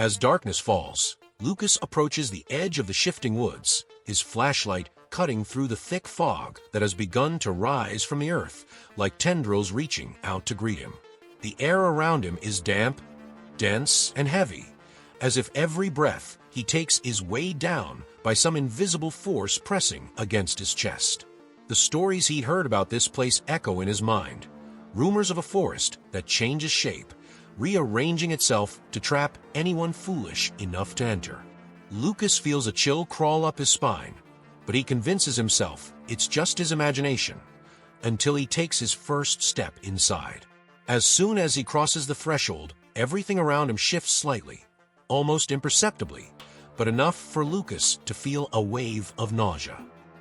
As darkness falls, Lucas approaches the edge of the shifting woods, his flashlight cutting through the thick fog that has begun to rise from the earth, like tendrils reaching out to greet him. The air around him is damp, dense, and heavy, as if every breath he takes is weighed down by some invisible force pressing against his chest. The stories he'd heard about this place echo in his mind, rumors of a forest that changes shape, rearranging itself to trap anyone foolish enough to enter. Lucas feels a chill crawl up his spine, but he convinces himself it's just his imagination, until he takes his first step inside. As soon as he crosses the threshold, everything around him shifts slightly, almost imperceptibly, but enough for Lucas to feel a wave of nausea.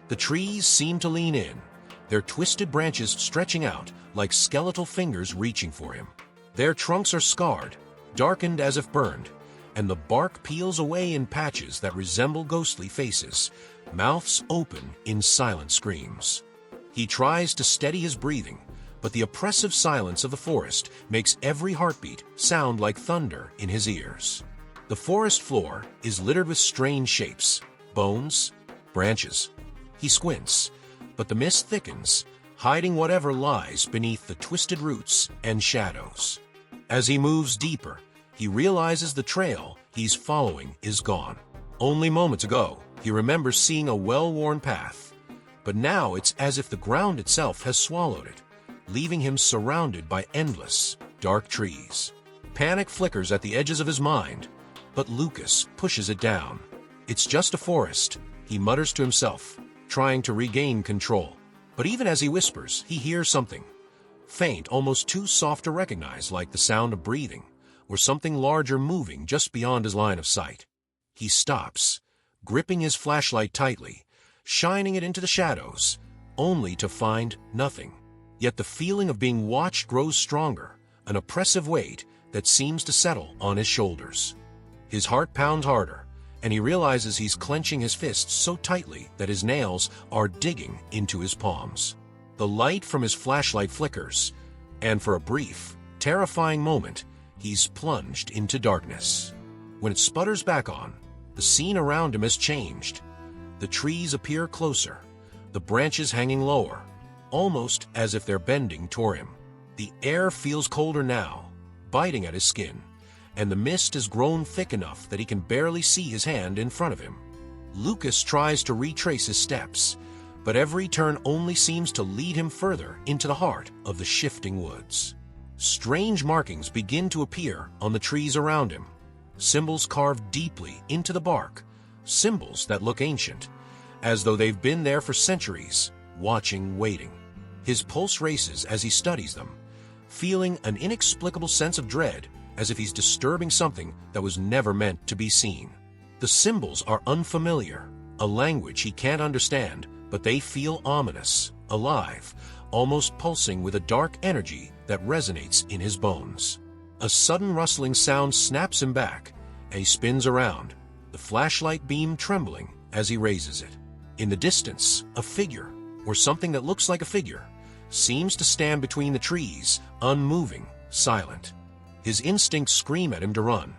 The trees seem to lean in, their twisted branches stretching out like skeletal fingers reaching for him. Their trunks are scarred, darkened as if burned, and the bark peels away in patches that resemble ghostly faces, mouths open in silent screams. He tries to steady his breathing, but the oppressive silence of the forest makes every heartbeat sound like thunder in his ears. The forest floor is littered with strange shapes, bones, branches. He squints, but the mist thickens, hiding whatever lies beneath the twisted roots and shadows. As he moves deeper, he realizes the trail he's following is gone. Only moments ago, he remembers seeing a well-worn path, but now it's as if the ground itself has swallowed it, leaving him surrounded by endless, dark trees. Panic flickers at the edges of his mind, but Lucas pushes it down. It's just a forest, he mutters to himself, trying to regain control. But even as he whispers, he hears something. Faint, almost too soft to recognize, like the sound of breathing, or something larger moving just beyond his line of sight. He stops, gripping his flashlight tightly, shining it into the shadows, only to find nothing. Yet the feeling of being watched grows stronger, an oppressive weight that seems to settle on his shoulders. His heart pounds harder, and he realizes he's clenching his fists so tightly that his nails are digging into his palms. The light from his flashlight flickers, and for a brief, terrifying moment, he's plunged into darkness. When it sputters back on, the scene around him has changed. The trees appear closer, the branches hanging lower, almost as if they're bending toward him. The air feels colder now, biting at his skin, and the mist has grown thick enough that he can barely see his hand in front of him. Lucas tries to retrace his steps, but every turn only seems to lead him further into the heart of the shifting woods. Strange markings begin to appear on the trees around him, symbols carved deeply into the bark, symbols that look ancient, as though they've been there for centuries, watching, waiting. His pulse races as he studies them, feeling an inexplicable sense of dread, as if he's disturbing something that was never meant to be seen. The symbols are unfamiliar, a language he can't understand, but they feel ominous, alive, almost pulsing with a dark energy that resonates in his bones. A sudden rustling sound snaps him back, and he spins around, the flashlight beam trembling as he raises it. In the distance, a figure, or something that looks like a figure, seems to stand between the trees, unmoving, silent. His instincts scream at him to run,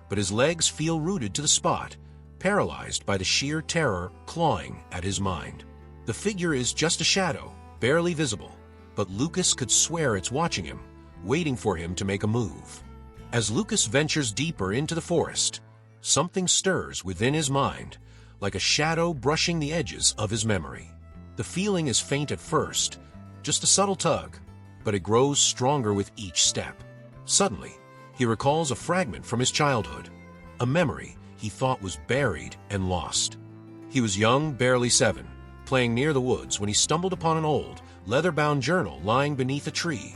but his legs feel rooted to the spot, paralyzed by the sheer terror clawing at his mind. The figure is just a shadow, barely visible, but Lucas could swear it's watching him, waiting for him to make a move. As Lucas ventures deeper into the forest, something stirs within his mind, like a shadow brushing the edges of his memory. The feeling is faint at first, just a subtle tug, but it grows stronger with each step. Suddenly, he recalls a fragment from his childhood, a memory he thought was buried and lost. He was young, barely 7, playing near the woods when he stumbled upon an old, leather-bound journal lying beneath a tree,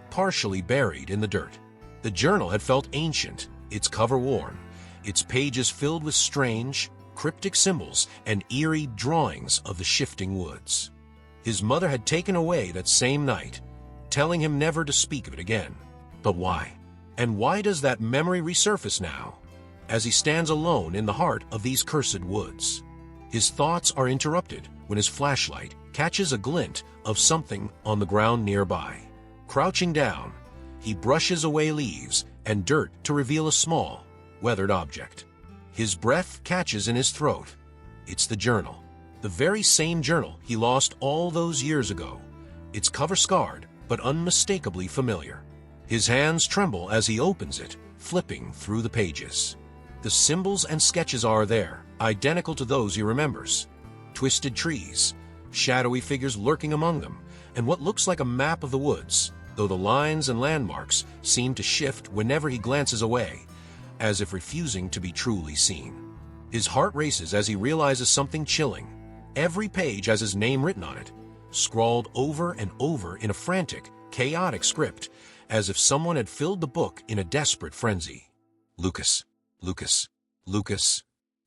partially buried in the dirt. The journal had felt ancient, its cover worn, its pages filled with strange, cryptic symbols and eerie drawings of the shifting woods. His mother had taken away that same night, telling him never to speak of it again. But why? And why does that memory resurface now, as he stands alone in the heart of these cursed woods? His thoughts are interrupted when his flashlight catches a glint of something on the ground nearby. Crouching down, he brushes away leaves and dirt to reveal a small, weathered object. His breath catches in his throat. It's the journal. The very same journal he lost all those years ago. Its cover scarred, but unmistakably familiar. His hands tremble as he opens it, flipping through the pages. The symbols and sketches are there, identical to those he remembers. Twisted trees, shadowy figures lurking among them, and what looks like a map of the woods, though the lines and landmarks seem to shift whenever he glances away, as if refusing to be truly seen. His heart races as he realizes something chilling. Every page has his name written on it, scrawled over and over in a frantic, chaotic script, as if someone had filled the book in a desperate frenzy. Lucas, Lucas, Lucas.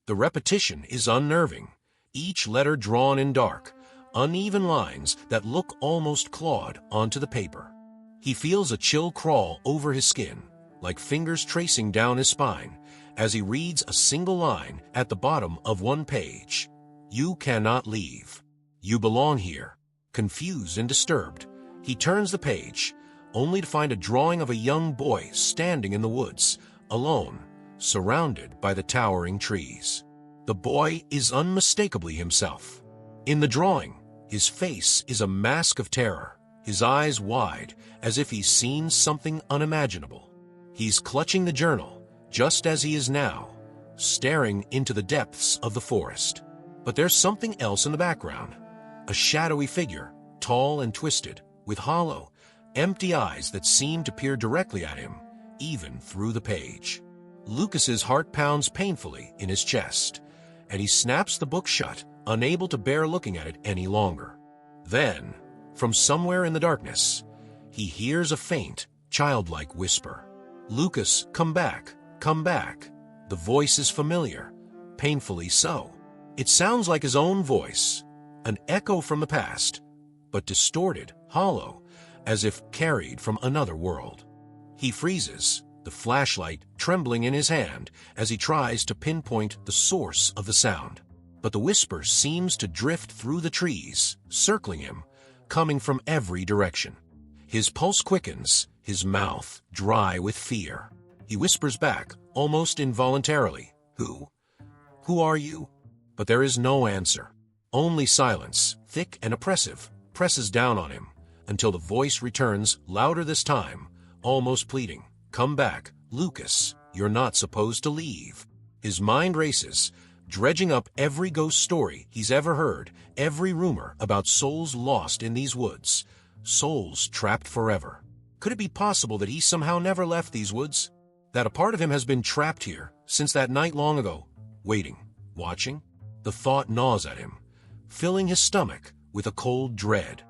The repetition is unnerving, each letter drawn in dark, uneven lines that look almost clawed onto the paper. He feels a chill crawl over his skin, like fingers tracing down his spine, as he reads a single line at the bottom of one page. You cannot leave. You belong here. Confused and disturbed, he turns the page, only to find a drawing of a young boy standing in the woods, alone, surrounded by the towering trees. The boy is unmistakably himself. In the drawing, his face is a mask of terror, his eyes wide, as if he's seen something unimaginable. He's clutching the journal, just as he is now, staring into the depths of the forest. But there's something else in the background. A shadowy figure, tall and twisted, with hollow, empty eyes that seem to peer directly at him, even through the page. Lucas's heart pounds painfully in his chest, and he snaps the book shut, unable to bear looking at it any longer. Then, from somewhere in the darkness, he hears a faint, childlike whisper. Lucas, come back, come back. The voice is familiar, painfully so. It sounds like his own voice, an echo from the past, but distorted, hollow, as if carried from another world. He freezes, the flashlight trembling in his hand as he tries to pinpoint the source of the sound. But the whisper seems to drift through the trees, circling him, coming from every direction. His pulse quickens, his mouth dry with fear. He whispers back, almost involuntarily, Who? Who are you? But there is no answer. Only silence, thick and oppressive, presses down on him, until the voice returns, louder this time, almost pleading, Come back, Lucas, you're not supposed to leave. His mind races, dredging up every ghost story he's ever heard, every rumor about souls lost in these woods, souls trapped forever. Could it be possible that he somehow never left these woods? That a part of him has been trapped here since that night long ago, waiting, watching? The thought gnaws at him, filling his stomach with a cold dread.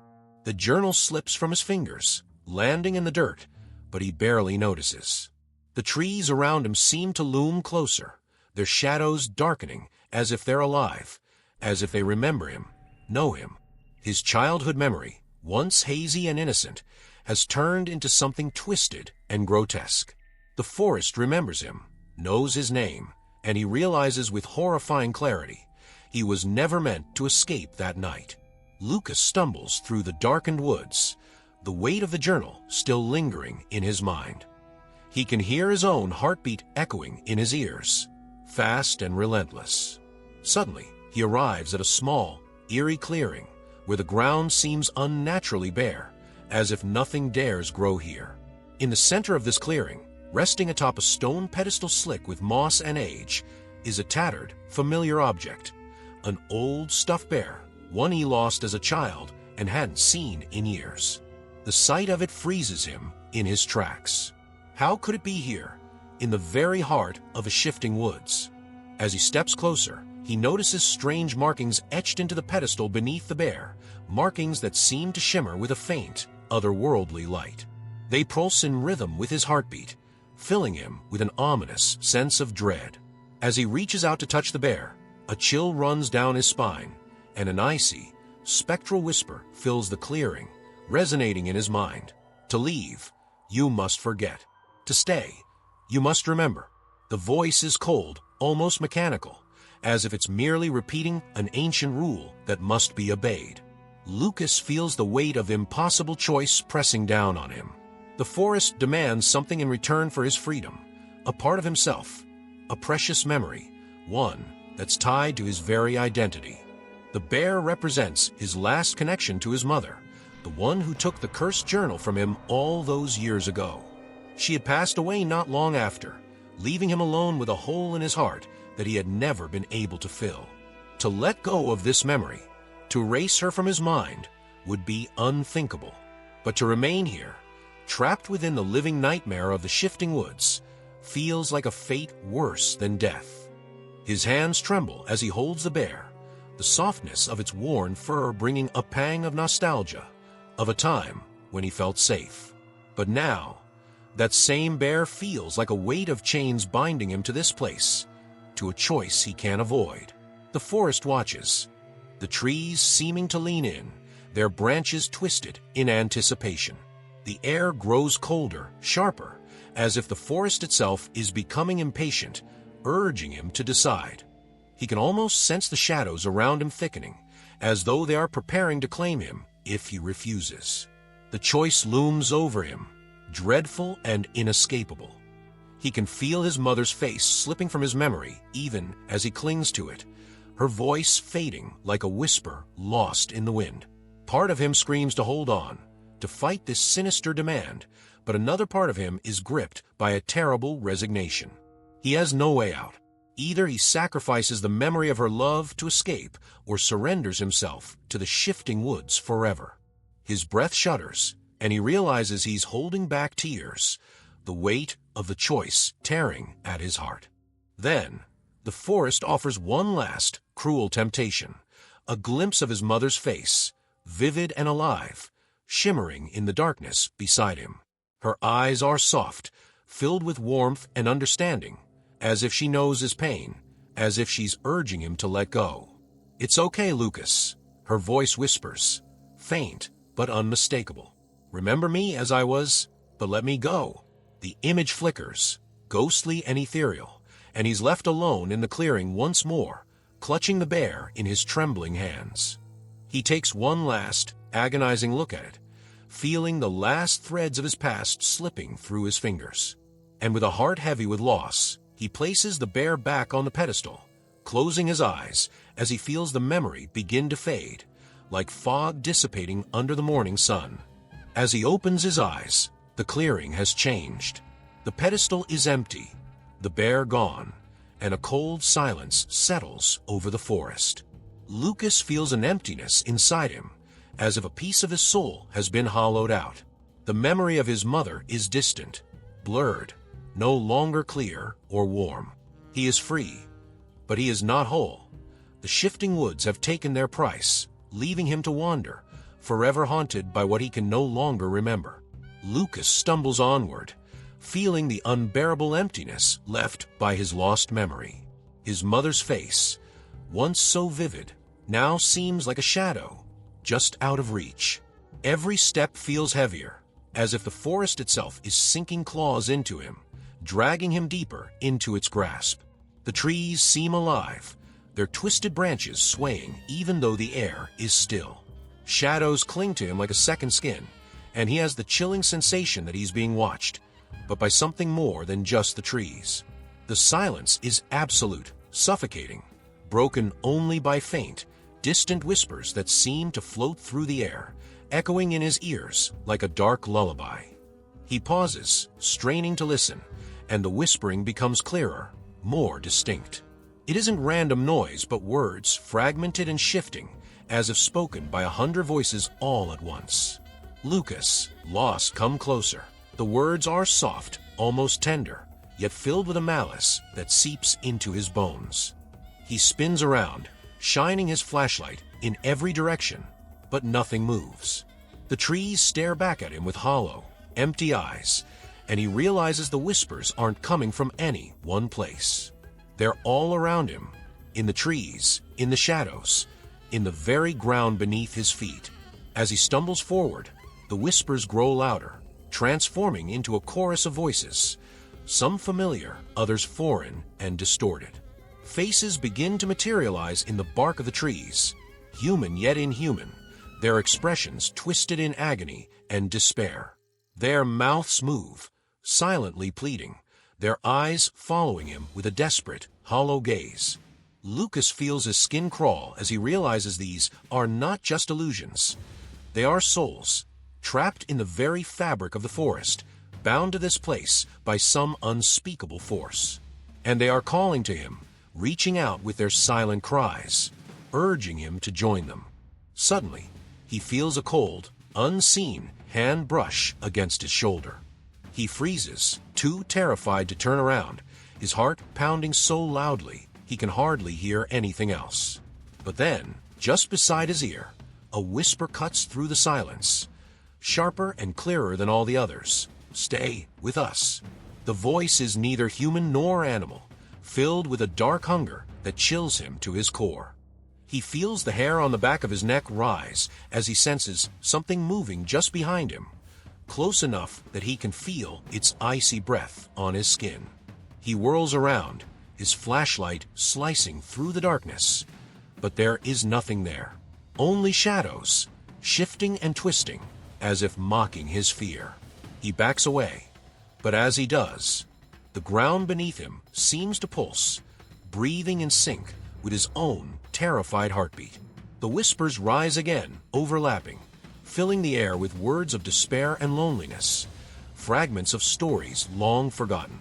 The journal slips from his fingers, landing in the dirt, but he barely notices. The trees around him seem to loom closer, their shadows darkening as if they're alive, as if they remember him, know him. His childhood memory, once hazy and innocent, has turned into something twisted and grotesque. The forest remembers him, knows his name, and he realizes with horrifying clarity he was never meant to escape that night. Lucas stumbles through the darkened woods, the weight of the journal still lingering in his mind. He can hear his own heartbeat echoing in his ears, fast and relentless. Suddenly, he arrives at a small, eerie clearing where the ground seems unnaturally bare, as if nothing dares grow here. In the center of this clearing, resting atop a stone pedestal slick with moss and age, is a tattered, familiar object, an old stuffed bear, one he lost as a child and hadn't seen in years. The sight of it freezes him in his tracks. How could it be here, in the very heart of a shifting woods? As he steps closer, he notices strange markings etched into the pedestal beneath the bear, markings that seem to shimmer with a faint, otherworldly light. They pulse in rhythm with his heartbeat, filling him with an ominous sense of dread. As he reaches out to touch the bear, a chill runs down his spine, and an icy, spectral whisper fills the clearing, resonating in his mind. To leave, you must forget. To stay, you must remember. The voice is cold, almost mechanical, as if it's merely repeating an ancient rule that must be obeyed. Lucas feels the weight of impossible choice pressing down on him. The forest demands something in return for his freedom, a part of himself, a precious memory, one that's tied to his very identity. The bear represents his last connection to his mother, the one who took the cursed journal from him all those years ago. She had passed away not long after, leaving him alone with a hole in his heart that he had never been able to fill. To let go of this memory, to erase her from his mind, would be unthinkable. But to remain here, trapped within the living nightmare of the shifting woods, feels like a fate worse than death. His hands tremble as he holds the bear, the softness of its worn fur bringing a pang of nostalgia, of a time when he felt safe. But now, that same bear feels like a weight of chains binding him to this place, to a choice he can't avoid. The forest watches, the trees seeming to lean in, their branches twisted in anticipation. The air grows colder, sharper, as if the forest itself is becoming impatient, urging him to decide. He can almost sense the shadows around him thickening, as though they are preparing to claim him if he refuses. The choice looms over him, dreadful and inescapable. He can feel his mother's face slipping from his memory even as he clings to it, her voice fading like a whisper lost in the wind. Part of him screams to hold on, to fight this sinister demand, but another part of him is gripped by a terrible resignation. He has no way out. Either he sacrifices the memory of her love to escape, or surrenders himself to the shifting woods forever. His breath shudders, and he realizes he's holding back tears, the weight of the choice tearing at his heart. Then, the forest offers one last, cruel temptation, a glimpse of his mother's face, vivid and alive, shimmering in the darkness beside him. Her eyes are soft, filled with warmth and understanding, as if she knows his pain, as if she's urging him to let go. "It's okay, Lucas," her voice whispers, faint but unmistakable. "Remember me as I was, but let me go." The image flickers, ghostly and ethereal, and he's left alone in the clearing once more, clutching the bear in his trembling hands. He takes one last, agonizing look at it, feeling the last threads of his past slipping through his fingers. And with a heart heavy with loss, he places the bear back on the pedestal, closing his eyes as he feels the memory begin to fade, like fog dissipating under the morning sun. As he opens his eyes, the clearing has changed. The pedestal is empty, the bear gone, and a cold silence settles over the forest. Lucas feels an emptiness inside him, as if a piece of his soul has been hollowed out. The memory of his mother is distant, blurred, no longer clear or warm. He is free, but he is not whole. The shifting woods have taken their price, leaving him to wander, forever haunted by what he can no longer remember. Lucas stumbles onward, feeling the unbearable emptiness left by his lost memory. His mother's face, once so vivid, now seems like a shadow, just out of reach. Every step feels heavier, as if the forest itself is sinking claws into him, dragging him deeper into its grasp. The trees seem alive, their twisted branches swaying even though the air is still. Shadows cling to him like a second skin, and he has the chilling sensation that he's being watched, but by something more than just the trees. The silence is absolute, suffocating, broken only by faint, distant whispers that seem to float through the air, echoing in his ears like a dark lullaby. He pauses, straining to listen, and the whispering becomes clearer, more distinct. It isn't random noise, but words fragmented and shifting, as if spoken by 100 voices all at once. "Lucas, lost, come closer." The words are soft, almost tender, yet filled with a malice that seeps into his bones. He spins around, shining his flashlight in every direction, but nothing moves. The trees stare back at him with hollow, empty eyes, and he realizes the whispers aren't coming from any one place. They're all around him, in the trees, in the shadows, in the very ground beneath his feet. As he stumbles forward, the whispers grow louder, transforming into a chorus of voices, some familiar, others foreign and distorted. Faces begin to materialize in the bark of the trees, human yet inhuman, their expressions twisted in agony and despair. Their mouths move, silently pleading, their eyes following him with a desperate, hollow gaze. Lucas feels his skin crawl as he realizes these are not just illusions. They are souls, trapped in the very fabric of the forest, bound to this place by some unspeakable force. And they are calling to him, reaching out with their silent cries, urging him to join them. Suddenly, he feels a cold, unseen hand brush against his shoulder. He freezes, too terrified to turn around, his heart pounding so loudly he can hardly hear anything else. But then, just beside his ear, a whisper cuts through the silence, sharper and clearer than all the others. "Stay with us." The voice is neither human nor animal, filled with a dark hunger that chills him to his core. He feels the hair on the back of his neck rise as he senses something moving just behind him, close enough that he can feel its icy breath on his skin. He whirls around, his flashlight slicing through the darkness, but there is nothing there. Only shadows, shifting and twisting, as if mocking his fear. He backs away, but as he does, the ground beneath him seems to pulse, breathing in sync with his own terrified heartbeat. The whispers rise again, overlapping, filling the air with words of despair and loneliness, fragments of stories long forgotten.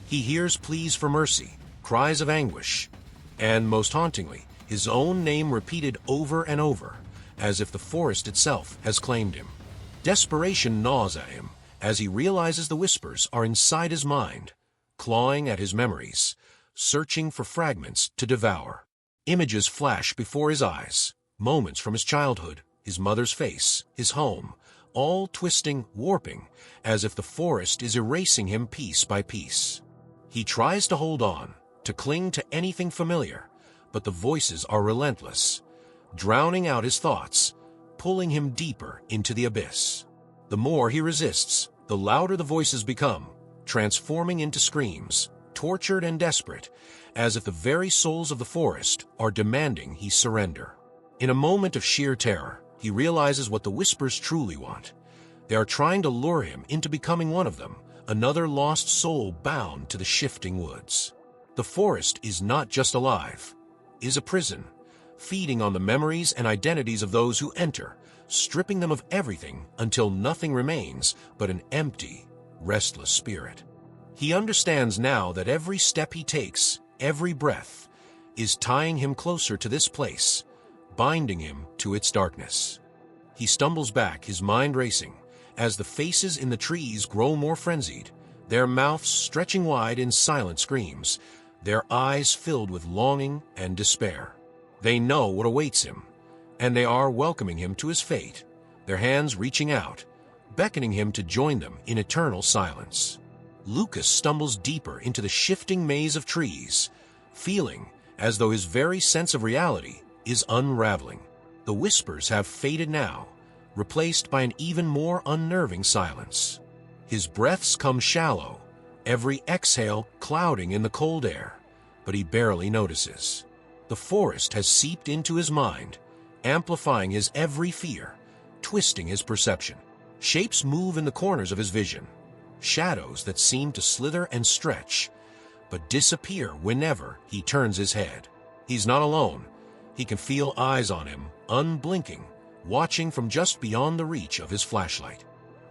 He hears pleas for mercy, cries of anguish, and, most hauntingly, his own name repeated over and over, as if the forest itself has claimed him. Desperation gnaws at him as he realizes the whispers are inside his mind, clawing at his memories, searching for fragments to devour. Images flash before his eyes, moments from his childhood, his mother's face, his home, all twisting, warping, as if the forest is erasing him piece by piece. He tries to hold on, to cling to anything familiar, but the voices are relentless, drowning out his thoughts, pulling him deeper into the abyss. The more he resists, the louder the voices become, transforming into screams, tortured and desperate, as if the very souls of the forest are demanding he surrender. In a moment of sheer terror, he realizes what the whispers truly want. They are trying to lure him into becoming one of them, another lost soul bound to the shifting woods. The forest is not just alive, is a prison, feeding on the memories and identities of those who enter, stripping them of everything until nothing remains but an empty, restless spirit. He understands now that every step he takes, every breath, is tying him closer to this place, binding him to its darkness. He stumbles back, his mind racing, as the faces in the trees grow more frenzied, their mouths stretching wide in silent screams, their eyes filled with longing and despair. They know what awaits him, and they are welcoming him to his fate, their hands reaching out, beckoning him to join them in eternal silence. Lucas stumbles deeper into the shifting maze of trees, feeling as though his very sense of reality is unraveling. The whispers have faded now, replaced by an even more unnerving silence. His breaths come shallow, every exhale clouding in the cold air, but he barely notices. The forest has seeped into his mind, amplifying his every fear, twisting his perception. Shapes move in the corners of his vision, shadows that seem to slither and stretch, but disappear whenever he turns his head. He's not alone. He can feel eyes on him, unblinking, watching from just beyond the reach of his flashlight.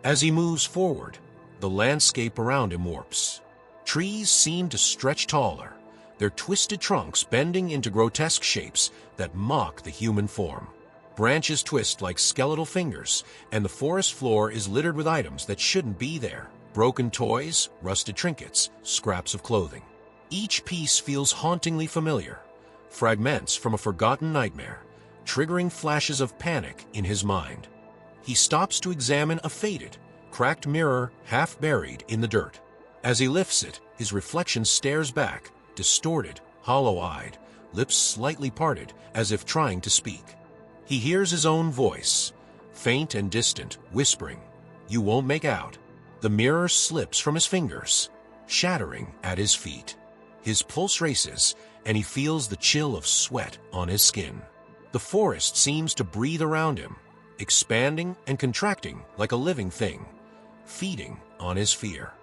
As he moves forward, the landscape around him warps. Trees seem to stretch taller, their twisted trunks bending into grotesque shapes that mock the human form. Branches twist like skeletal fingers, and the forest floor is littered with items that shouldn't be there. Broken toys, rusted trinkets, scraps of clothing. Each piece feels hauntingly familiar, fragments from a forgotten nightmare, triggering flashes of panic in his mind. He stops to examine a faded, cracked mirror half buried in the dirt. As he lifts it, his reflection stares back, distorted, hollow-eyed, lips slightly parted as if trying to speak. He hears his own voice, faint and distant, whispering, "You won't make out." The mirror slips from his fingers, shattering at his feet. His pulse races, and he feels the chill of sweat on his skin. The forest seems to breathe around him, expanding and contracting like a living thing, feeding on his fear.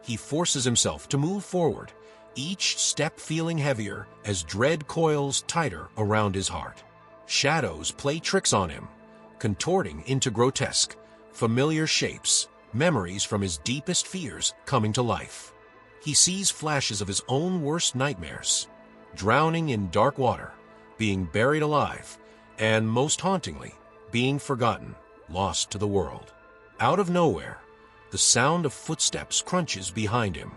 He forces himself to move forward, each step feeling heavier as dread coils tighter around his heart. Shadows play tricks on him, contorting into grotesque, familiar shapes, memories from his deepest fears coming to life. He sees flashes of his own worst nightmares, drowning in dark water, being buried alive, and most hauntingly, being forgotten, lost to the world. Out of nowhere, the sound of footsteps crunches behind him.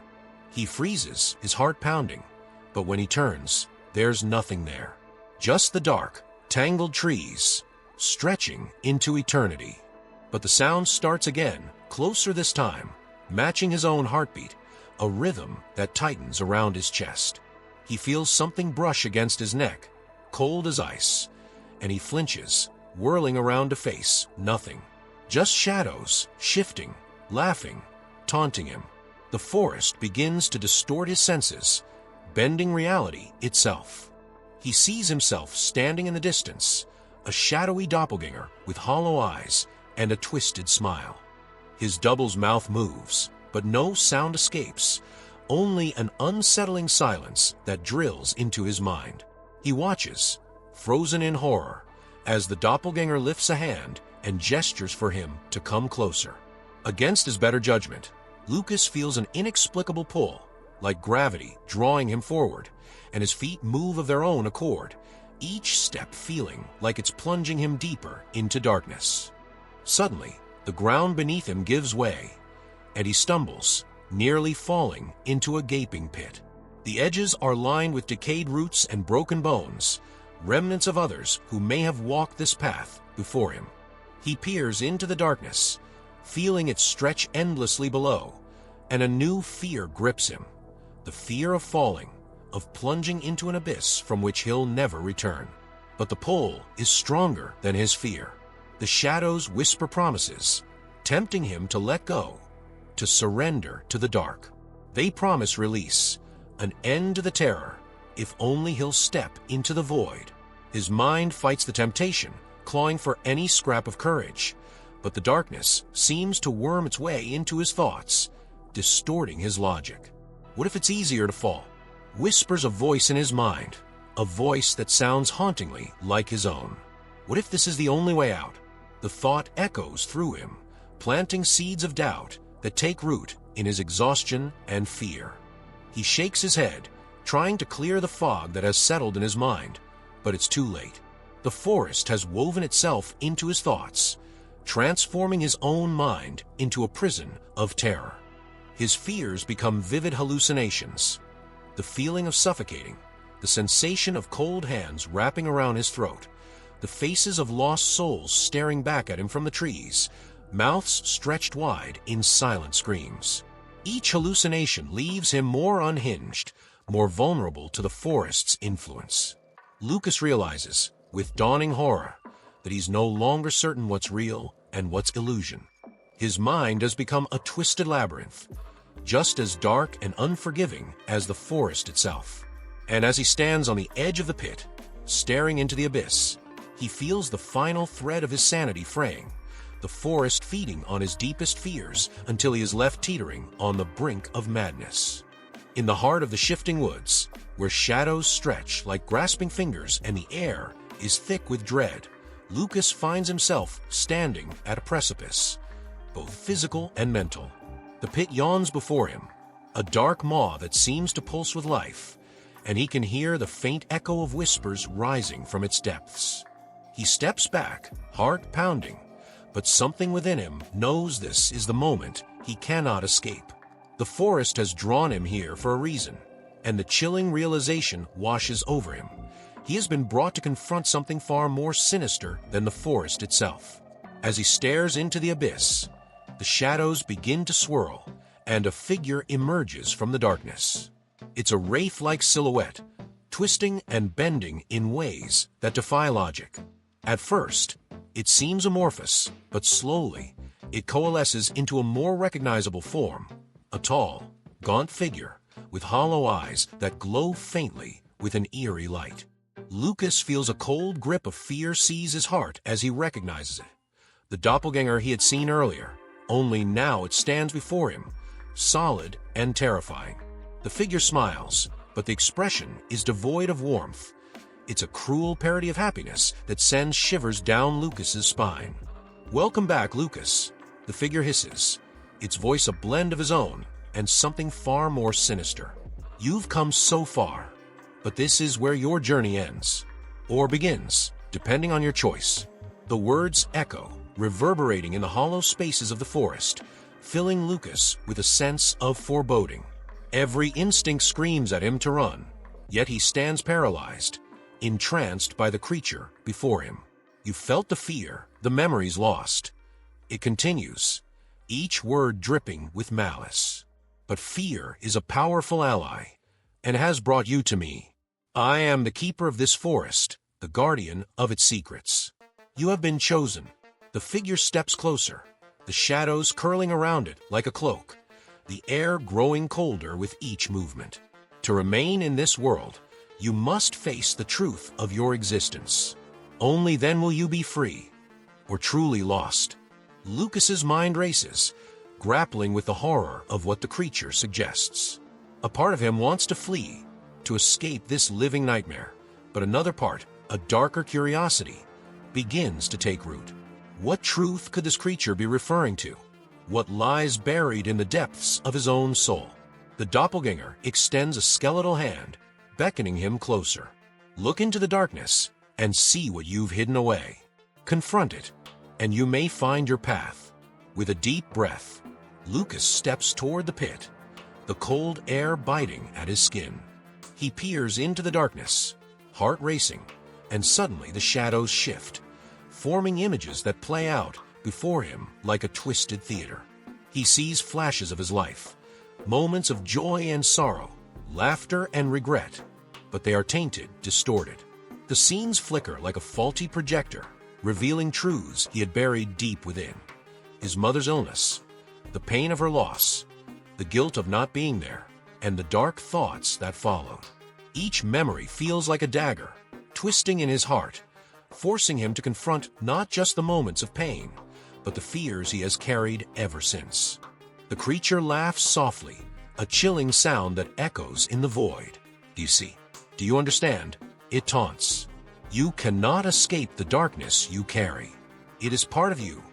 He freezes, his heart pounding, but when he turns, there's nothing there. Just the dark, tangled trees, stretching into eternity. But the sound starts again, closer this time, matching his own heartbeat, a rhythm that tightens around his chest. He feels something brush against his neck, cold as ice, and he flinches, whirling around to face nothing. Just shadows, shifting, laughing, taunting him. The forest begins to distort his senses, bending reality itself. He sees himself standing in the distance, a shadowy doppelganger with hollow eyes and a twisted smile. His double's mouth moves, but no sound escapes, only an unsettling silence that drills into his mind. He watches, frozen in horror, as the doppelganger lifts a hand and gestures for him to come closer. Against his better judgment, Lucas feels an inexplicable pull, like gravity drawing him forward, and his feet move of their own accord, each step feeling like it's plunging him deeper into darkness. Suddenly, the ground beneath him gives way, and he stumbles, nearly falling into a gaping pit. The edges are lined with decayed roots and broken bones, remnants of others who may have walked this path before him. He peers into the darkness, feeling it stretch endlessly below, and a new fear grips him, the fear of falling, of plunging into an abyss from which he'll never return. But the pull is stronger than his fear. The shadows whisper promises, tempting him to let go, to surrender to the dark. They promise release, an end to the terror, if only he'll step into the void. His mind fights the temptation, clawing for any scrap of courage, but the darkness seems to worm its way into his thoughts, distorting his logic. What if it's easier to fall? Whispers a voice in his mind, a voice that sounds hauntingly like his own. What if this is the only way out? The thought echoes through him, planting seeds of doubt that take root in his exhaustion and fear. He shakes his head, trying to clear the fog that has settled in his mind, but it's too late. The forest has woven itself into his thoughts, transforming his own mind into a prison of terror. His fears become vivid hallucinations. The feeling of suffocating, the sensation of cold hands wrapping around his throat, the faces of lost souls staring back at him from the trees, mouths stretched wide in silent screams. Each hallucination leaves him more unhinged, more vulnerable to the forest's influence. Lucas realizes, with dawning horror, that he's no longer certain what's real and what's illusion. His mind has become a twisted labyrinth, just as dark and unforgiving as the forest itself. And as he stands on the edge of the pit, staring into the abyss, he feels the final thread of his sanity fraying, the forest feeding on his deepest fears until he is left teetering on the brink of madness. In the heart of the shifting woods, where shadows stretch like grasping fingers and the air is thick with dread, Lucas finds himself standing at a precipice, both physical and mental. The pit yawns before him, a dark maw that seems to pulse with life, and he can hear the faint echo of whispers rising from its depths. He steps back, heart pounding, but something within him knows this is the moment he cannot escape. The forest has drawn him here for a reason, and the chilling realization washes over him. He has been brought to confront something far more sinister than the forest itself. As he stares into the abyss, the shadows begin to swirl, and a figure emerges from the darkness. It's a wraith-like silhouette, twisting and bending in ways that defy logic. At first, it seems amorphous, but slowly, it coalesces into a more recognizable form, a tall, gaunt figure with hollow eyes that glow faintly with an eerie light. Lucas feels a cold grip of fear seize his heart as he recognizes it. The doppelganger he had seen earlier, only now it stands before him, solid, and terrifying. The figure smiles, but the expression is devoid of warmth. It's a cruel parody of happiness that sends shivers down Lucas's spine. "Welcome back, Lucas," the figure hisses, its voice a blend of his own and something far more sinister. "You've come so far, but this is where your journey ends. Or begins, depending on your choice." The words echo, reverberating in the hollow spaces of the forest, filling Lucas with a sense of foreboding. Every instinct screams at him to run, yet he stands paralyzed, entranced by the creature before him. You felt the fear, the memories lost. It continues, each word dripping with malice. "But fear is a powerful ally, and has brought you to me. I am the keeper of this forest, the guardian of its secrets. You have been chosen." The figure steps closer, the shadows curling around it like a cloak, the air growing colder with each movement. "To remain in this world, you must face the truth of your existence. Only then will you be free, or truly lost." Lucas's mind races, grappling with the horror of what the creature suggests. A part of him wants to flee, to escape this living nightmare, but another part, a darker curiosity, begins to take root. What truth could this creature be referring to? What lies buried in the depths of his own soul? The doppelganger extends a skeletal hand, beckoning him closer. "Look into the darkness and see what you've hidden away. Confront it, and you may find your path." With a deep breath, Lucas steps toward the pit, the cold air biting at his skin. He peers into the darkness, heart racing, and suddenly the shadows shift, forming images that play out before him like a twisted theater. He sees flashes of his life, moments of joy and sorrow, laughter and regret, but they are tainted, distorted. The scenes flicker like a faulty projector, revealing truths he had buried deep within. His mother's illness, the pain of her loss, the guilt of not being there, and the dark thoughts that followed. Each memory feels like a dagger, twisting in his heart, forcing him to confront not just the moments of pain, but the fears he has carried ever since. The creature laughs softly, a chilling sound that echoes in the void. "Do you see? Do you understand?" It taunts. "You cannot escape the darkness you carry. It is part of you,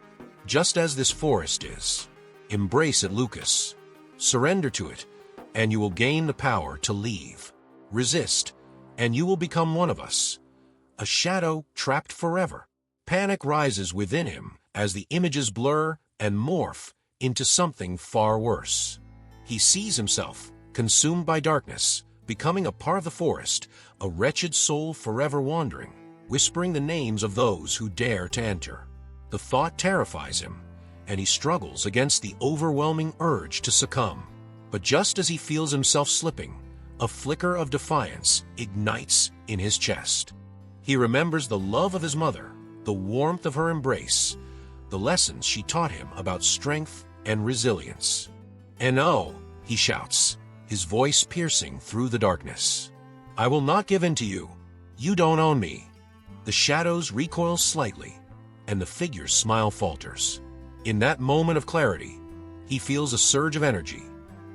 just as this forest is. Embrace it, Lucas. Surrender to it, and you will gain the power to leave. Resist, and you will become one of us. A shadow trapped forever." Panic rises within him as the images blur and morph into something far worse. He sees himself, consumed by darkness, becoming a part of the forest, a wretched soul forever wandering, whispering the names of those who dare to enter. The thought terrifies him, and he struggles against the overwhelming urge to succumb. But just as he feels himself slipping, a flicker of defiance ignites in his chest. He remembers the love of his mother, the warmth of her embrace, the lessons she taught him about strength and resilience. "And oh," he shouts, his voice piercing through the darkness, "I will not give in to you. You don't own me." The shadows recoil slightly, and the figure's smile falters. In that moment of clarity, he feels a surge of energy.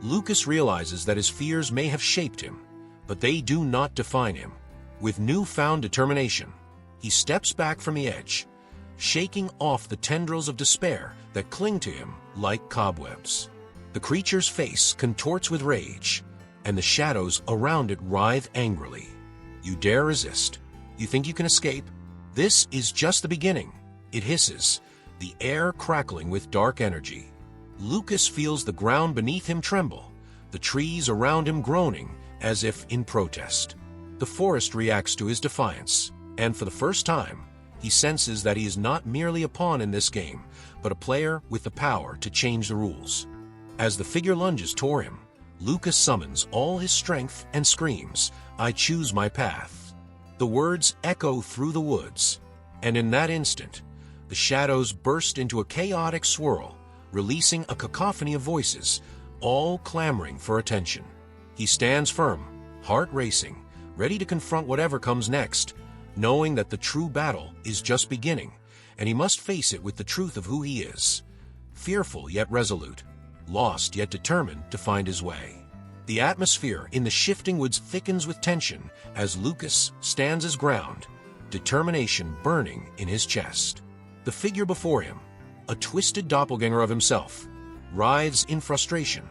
Lucas realizes that his fears may have shaped him, but they do not define him. With newfound determination, he steps back from the edge, shaking off the tendrils of despair that cling to him like cobwebs. The creature's face contorts with rage, and the shadows around it writhe angrily. "You dare resist? You think you can escape? This is just the beginning," it hisses, the air crackling with dark energy. Lucas feels the ground beneath him tremble, the trees around him groaning as if in protest. The forest reacts to his defiance, and for the first time, he senses that he is not merely a pawn in this game, but a player with the power to change the rules. As the figure lunges toward him, Lucas summons all his strength and screams, "I choose my path." The words echo through the woods, and in that instant, the shadows burst into a chaotic swirl, releasing a cacophony of voices, all clamoring for attention. He stands firm, heart racing, ready to confront whatever comes next, knowing that the true battle is just beginning, and he must face it with the truth of who he is, fearful yet resolute, lost yet determined to find his way. The atmosphere in the shifting woods thickens with tension as Lucas stands his ground, determination burning in his chest. The figure before him, a twisted doppelganger of himself, writhes in frustration,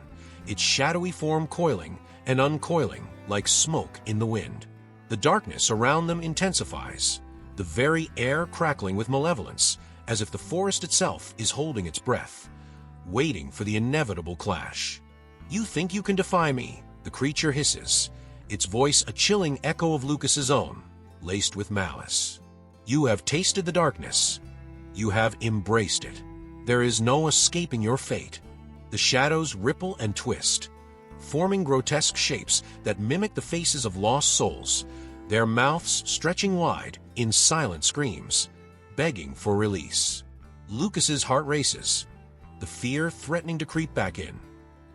its shadowy form coiling and uncoiling like smoke in the wind. The darkness around them intensifies, the very air crackling with malevolence, as if the forest itself is holding its breath, waiting for the inevitable clash. "You think you can defy me?" the creature hisses, its voice a chilling echo of Lucas's own, laced with malice. "You have tasted the darkness. You have embraced it. There is no escaping your fate." The shadows ripple and twist, forming grotesque shapes that mimic the faces of lost souls, their mouths stretching wide in silent screams, begging for release. Lucas's heart races, the fear threatening to creep back in,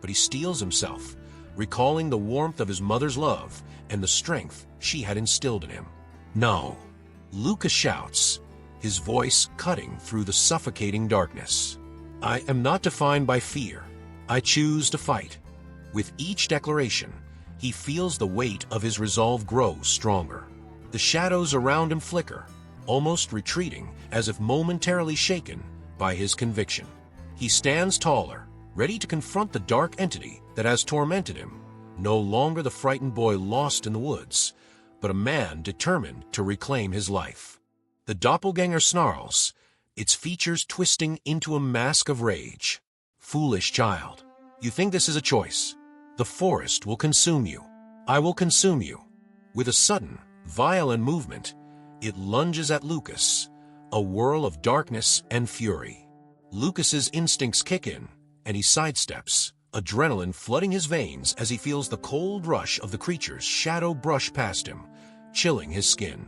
but he steels himself, recalling the warmth of his mother's love and the strength she had instilled in him. "No," Lucas shouts, his voice cutting through the suffocating darkness. "I am not defined by fear. I choose to fight." With each declaration, he feels the weight of his resolve grow stronger. The shadows around him flicker, almost retreating as if momentarily shaken by his conviction. He stands taller, ready to confront the dark entity that has tormented him, no longer the frightened boy lost in the woods, but a man determined to reclaim his life. The doppelganger snarls, its features twisting into a mask of rage. "Foolish child, you think this is a choice? The forest will consume you. I will consume you." With a sudden, violent movement, it lunges at Lucas, a whirl of darkness and fury. Lucas's instincts kick in, and he sidesteps, adrenaline flooding his veins as he feels the cold rush of the creature's shadow brush past him, chilling his skin.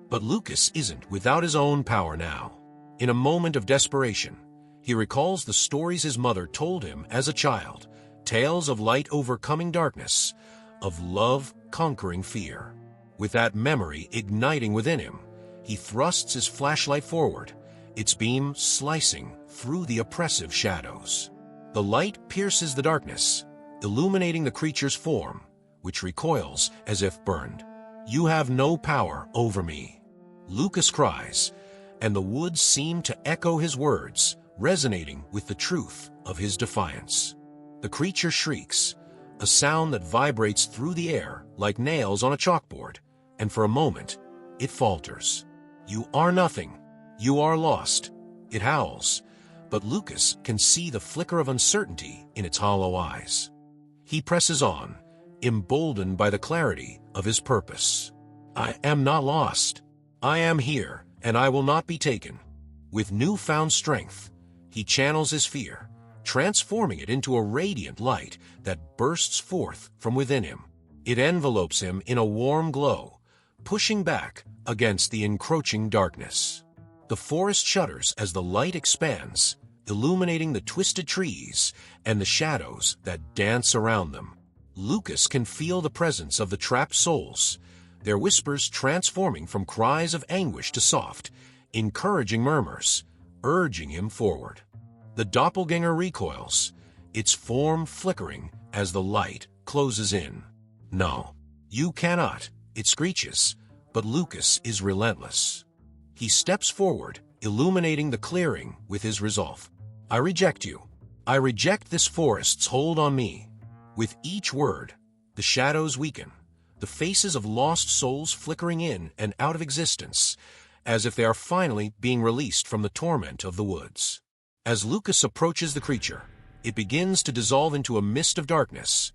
But Lucas isn't without his own power now. In a moment of desperation, he recalls the stories his mother told him as a child, tales of light overcoming darkness, of love conquering fear. With that memory igniting within him, he thrusts his flashlight forward, its beam slicing through the oppressive shadows. The light pierces the darkness, illuminating the creature's form, which recoils as if burned. "You have no power over me," Lucas cries, and the woods seem to echo his words, resonating with the truth of his defiance. The creature shrieks, a sound that vibrates through the air like nails on a chalkboard, and for a moment, it falters. "You are nothing. You are lost," it howls, but Lucas can see the flicker of uncertainty in its hollow eyes. He presses on, emboldened by the clarity of his purpose. "I am not lost. I am here, and I will not be taken." With newfound strength, he channels his fear, transforming it into a radiant light that bursts forth from within him. It envelopes him in a warm glow, pushing back against the encroaching darkness. The forest shudders as the light expands, illuminating the twisted trees and the shadows that dance around them. Lucas can feel the presence of the trapped souls, their whispers transforming from cries of anguish to soft, encouraging murmurs, urging him forward. The doppelganger recoils, its form flickering as the light closes in. "No, you cannot," it screeches, but Lucas is relentless. He steps forward, illuminating the clearing with his resolve. "I reject you. I reject this forest's hold on me." With each word, the shadows weaken, the faces of lost souls flickering in and out of existence, as if they are finally being released from the torment of the woods. As Lucas approaches the creature, it begins to dissolve into a mist of darkness,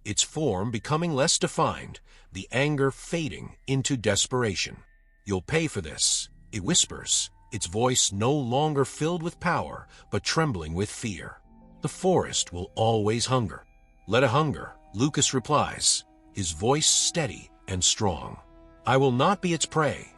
its form becoming less defined, the anger fading into desperation. "You'll pay for this," it whispers, its voice no longer filled with power, but trembling with fear. "The forest will always hunger." "Let it hunger," Lucas replies, his voice steady and strong. "I will not be its prey."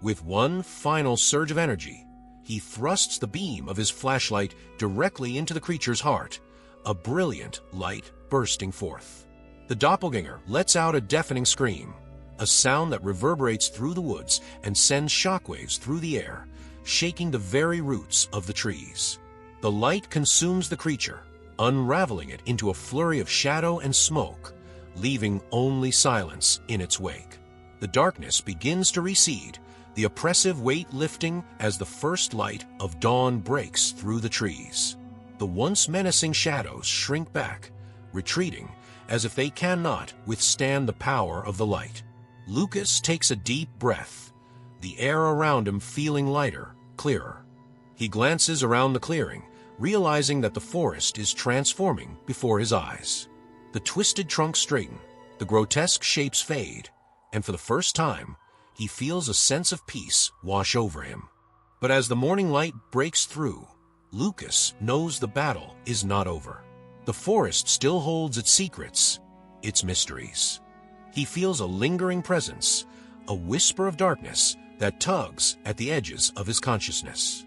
With one final surge of energy, he thrusts the beam of his flashlight directly into the creature's heart, a brilliant light bursting forth. The doppelganger lets out a deafening scream, a sound that reverberates through the woods and sends shockwaves through the air, shaking the very roots of the trees. The light consumes the creature, unraveling it into a flurry of shadow and smoke, leaving only silence in its wake. The darkness begins to recede, the oppressive weight lifting as the first light of dawn breaks through the trees. The once menacing shadows shrink back, retreating as if they cannot withstand the power of the light. Lucas takes a deep breath, the air around him feeling lighter, clearer. He glances around the clearing, realizing that the forest is transforming before his eyes. The twisted trunks straighten, the grotesque shapes fade, and for the first time, he feels a sense of peace wash over him. But as the morning light breaks through, Lucas knows the battle is not over. The forest still holds its secrets, its mysteries. He feels a lingering presence, a whisper of darkness that tugs at the edges of his consciousness.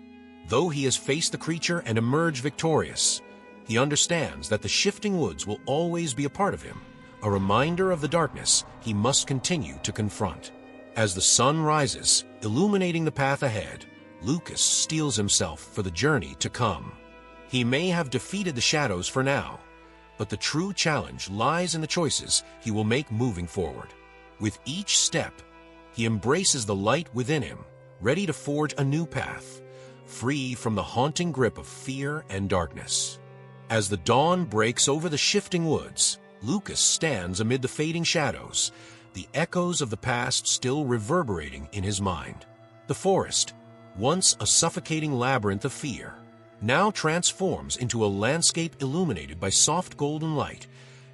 Though he has faced the creature and emerged victorious, he understands that the shifting woods will always be a part of him, a reminder of the darkness he must continue to confront. As the sun rises, illuminating the path ahead, Lucas steels himself for the journey to come. He may have defeated the shadows for now, but the true challenge lies in the choices he will make moving forward. With each step, he embraces the light within him, ready to forge a new path, free from the haunting grip of fear and darkness. As the dawn breaks over the shifting woods, Lucas stands amid the fading shadows, the echoes of the past still reverberating in his mind. The forest, once a suffocating labyrinth of fear, now transforms into a landscape illuminated by soft golden light,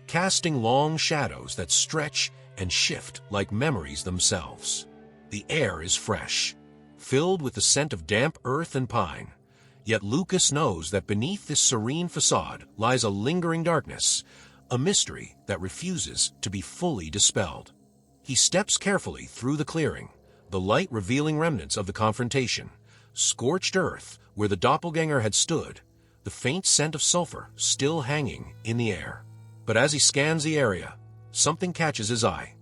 casting long shadows that stretch and shift like memories themselves. The air is fresh, filled with the scent of damp earth and pine, yet Lucas knows that beneath this serene facade lies a lingering darkness, a mystery that refuses to be fully dispelled. He steps carefully through the clearing, the light revealing remnants of the confrontation, scorched earth where the doppelganger had stood, the faint scent of sulfur still hanging in the air. But as he scans the area, something catches his eye.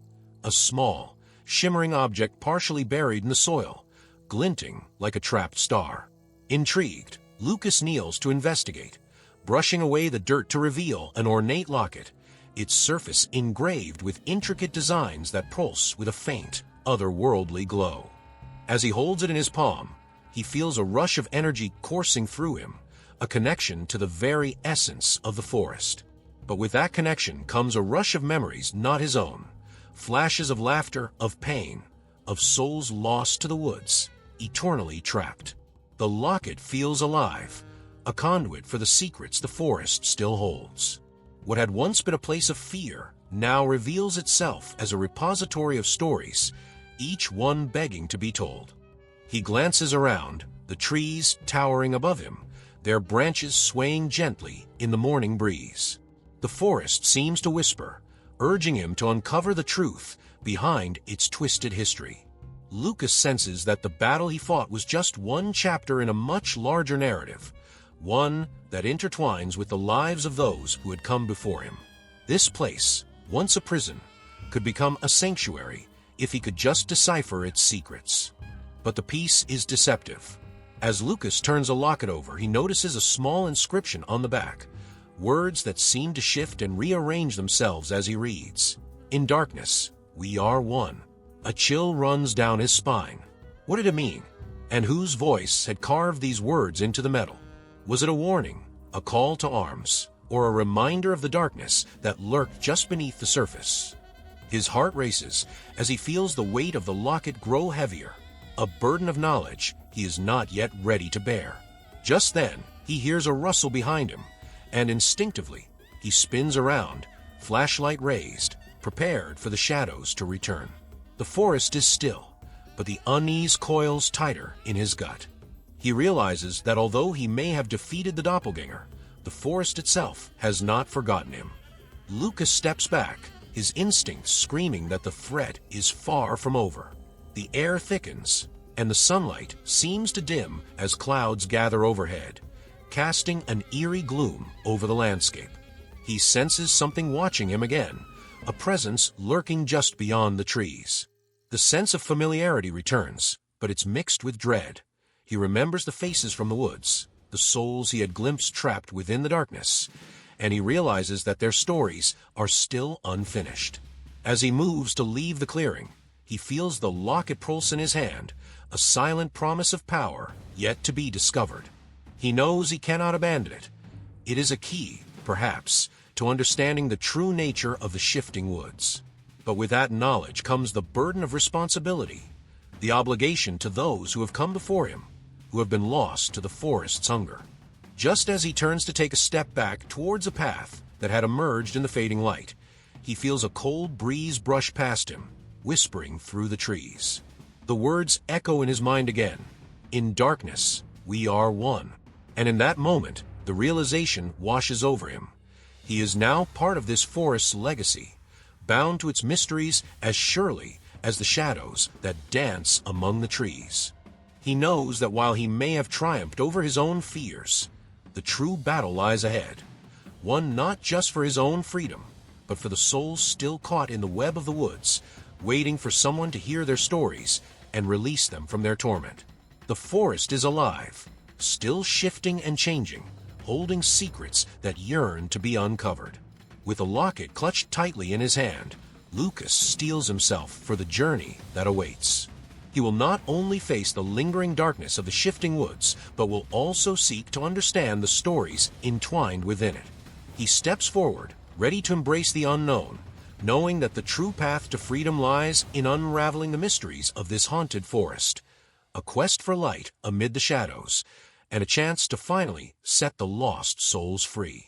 A small, shimmering object partially buried in the soil, glinting like a trapped star. Intrigued, Lucas kneels to investigate, brushing away the dirt to reveal an ornate locket, its surface engraved with intricate designs that pulse with a faint, otherworldly glow. As he holds it in his palm, he feels a rush of energy coursing through him, a connection to the very essence of the forest. But with that connection comes a rush of memories not his own, flashes of laughter, of pain, of souls lost to the woods, eternally trapped. The locket feels alive, a conduit for the secrets the forest still holds. What had once been a place of fear now reveals itself as a repository of stories, each one begging to be told. He glances around, the trees towering above him, their branches swaying gently in the morning breeze. The forest seems to whisper, urging him to uncover the truth behind its twisted history. Lucas senses that the battle he fought was just one chapter in a much larger narrative, one that intertwines with the lives of those who had come before him. This place, once a prison, could become a sanctuary if he could just decipher its secrets. But the piece is deceptive. As Lucas turns a locket over, he notices a small inscription on the back, words that seem to shift and rearrange themselves as he reads. In darkness, we are one. A chill runs down his spine. What did it mean? And whose voice had carved these words into the metal? Was it a warning, a call to arms, or a reminder of the darkness that lurked just beneath the surface? His heart races as he feels the weight of the locket grow heavier, a burden of knowledge he is not yet ready to bear. Just then, he hears a rustle behind him, and instinctively, he spins around, flashlight raised, prepared for the shadows to return. The forest is still, but the unease coils tighter in his gut. He realizes that although he may have defeated the doppelganger, the forest itself has not forgotten him. Lucas steps back, his instincts screaming that the threat is far from over. The air thickens, and the sunlight seems to dim as clouds gather overhead, casting an eerie gloom over the landscape. He senses something watching him again, a presence lurking just beyond the trees. The sense of familiarity returns, but it's mixed with dread. He remembers the faces from the woods, the souls he had glimpsed trapped within the darkness, and he realizes that their stories are still unfinished. As he moves to leave the clearing, he feels the locket pulse in his hand, a silent promise of power yet to be discovered. He knows he cannot abandon it. It is a key, perhaps, to understanding the true nature of the shifting woods. But with that knowledge comes the burden of responsibility, the obligation to those who have come before him, who have been lost to the forest's hunger. Just as he turns to take a step back towards a path that had emerged in the fading light, he feels a cold breeze brush past him, whispering through the trees. The words echo in his mind again, "In darkness, we are one." And in that moment, the realization washes over him. He is now part of this forest's legacy, bound to its mysteries as surely as the shadows that dance among the trees. He knows that while he may have triumphed over his own fears, the true battle lies ahead, one not just for his own freedom, but for the souls still caught in the web of the woods, waiting for someone to hear their stories and release them from their torment. The forest is alive, still shifting and changing, holding secrets that yearn to be uncovered. With a locket clutched tightly in his hand, Lucas steels himself for the journey that awaits. He will not only face the lingering darkness of the shifting woods, but will also seek to understand the stories entwined within it. He steps forward, ready to embrace the unknown, knowing that the true path to freedom lies in unraveling the mysteries of this haunted forest. A quest for light amid the shadows, and a chance to finally set the lost souls free.